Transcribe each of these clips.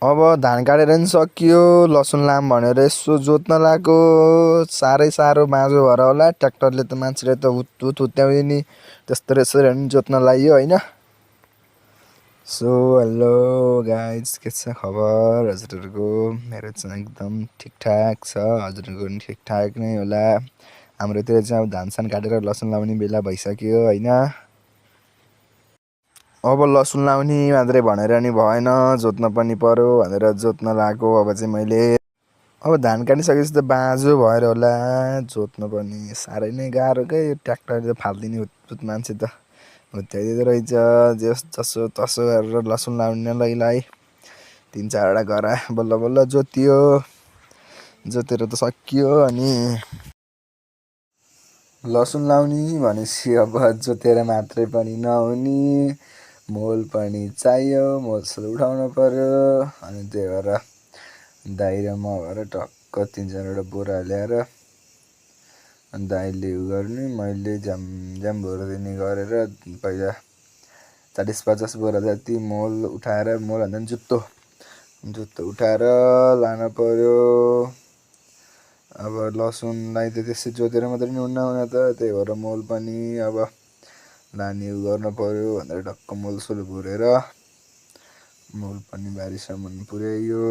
अब धान काटेर नि सकियो, लसुन लाम भनेर यसो जोत्न लाग्यो। साह्रै साह्रो बाँझो भएर होला, ट्र्याक्टरले त मान्छेले त हुत हुत्याउँयो नि, त्यस्तो रहेछ नि जोत्न लाग्यो होइन। सो हेलो गाइज, के छ खबर हजुरहरूको? मेरो चाहिँ एकदम ठिकठाक छ, हजुरहरूको पनि ठिकठाक नै होला। हाम्रोतिर चाहिँ अब धान सान काटेर लसुन लाउने बेला भइसक्यो होइन। अब लसुन लाउने मात्रै भनेर नि भएन, जोत्न पनि पर्यो भनेर जोत्न लाग्यो। अब चाहिँ मैले अब धान काटिसकेपछि त बाँझो भएर होला, जोत्न पनि साह्रै नै गाह्रो क्या। यो ट्र्याक्टरले त फालिदिने हुत मान्छे त हुत्याइदिँदो रहेछ। जसो तसो गरेर लसुन लाउनेलाई 3-4वटा गरा बल्ल बल्ल जोतियो, जोतेर त सकियो। अनि लसुन लाउने भनेपछि अब जोतेर मात्रै पनि नहुने, मोल पनि चाहियो, मोलसोल उठाउनु पर्यो। अनि त्यही भएर दाइ र म भएर टक्क 3-4वटा बोरा ल्याएर दाइले उ गर्ने, मैले झ्याम भरिदिने गरेर पहिला 40-50 बोरा जति मोल उठाएर, मोल भन्दा पनि जुत्तो उठाएर लान पर्यो। अब लसुनलाई त त्यसै जोतेर मात्रै नि हुन्न त, त्यही भएर मोल पनि अब लाने उ गर्नु पर्यो भनेर टक्क मोलसोल भरेर मोल पनि बारीसम्म पुर्याइयो।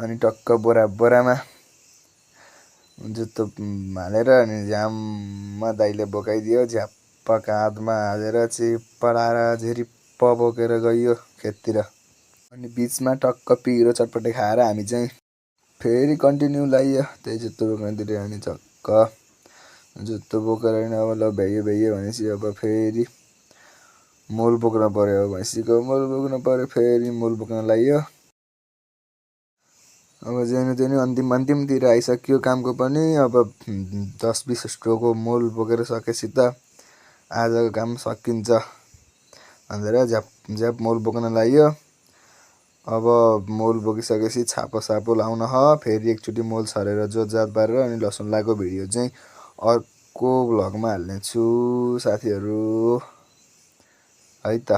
अनि टक्क बोरामा जुत्तो हालेर अनि झ्याममा दाइले बोकाइदियो। झ्याप्प काँधमा हालेर चिप्पडाएर झिरिप्प बोकेर गइयो खेततिर। अनि बिचमा टक्क पिरो चटपटे खाएर हामी चाहिँ फेरि कन्टिन्यू लगाइयो त्यही जुत्तो बोक्नतिर। अनि चक्क जुत्तो बोकेर अब ल भ्याइयो भनेपछि अब फेरि मोल बोक्न पर्यो। भैँसीको मोल बोक्नु पर्यो, फेरि मोल बोक्न लाग्यो। अब जेनु तेनु अन्तिमतिर आइसक्यो कामको पनि। अब 10-20 स्ट्रोको मोल बोकेर सकेपछि त आजको काम सकिन्छ भनेर झ्याप मोल बोक्न लाग्यो। अब मोल बोकिसकेपछि छापो लाउन फेरि एकचोटि मोल छरेर जोतजात पारेर अनि लसुन लागेको भिडियो चाहिँ अर्को भ्लगमा हाल्नेछु साथीहरू है त।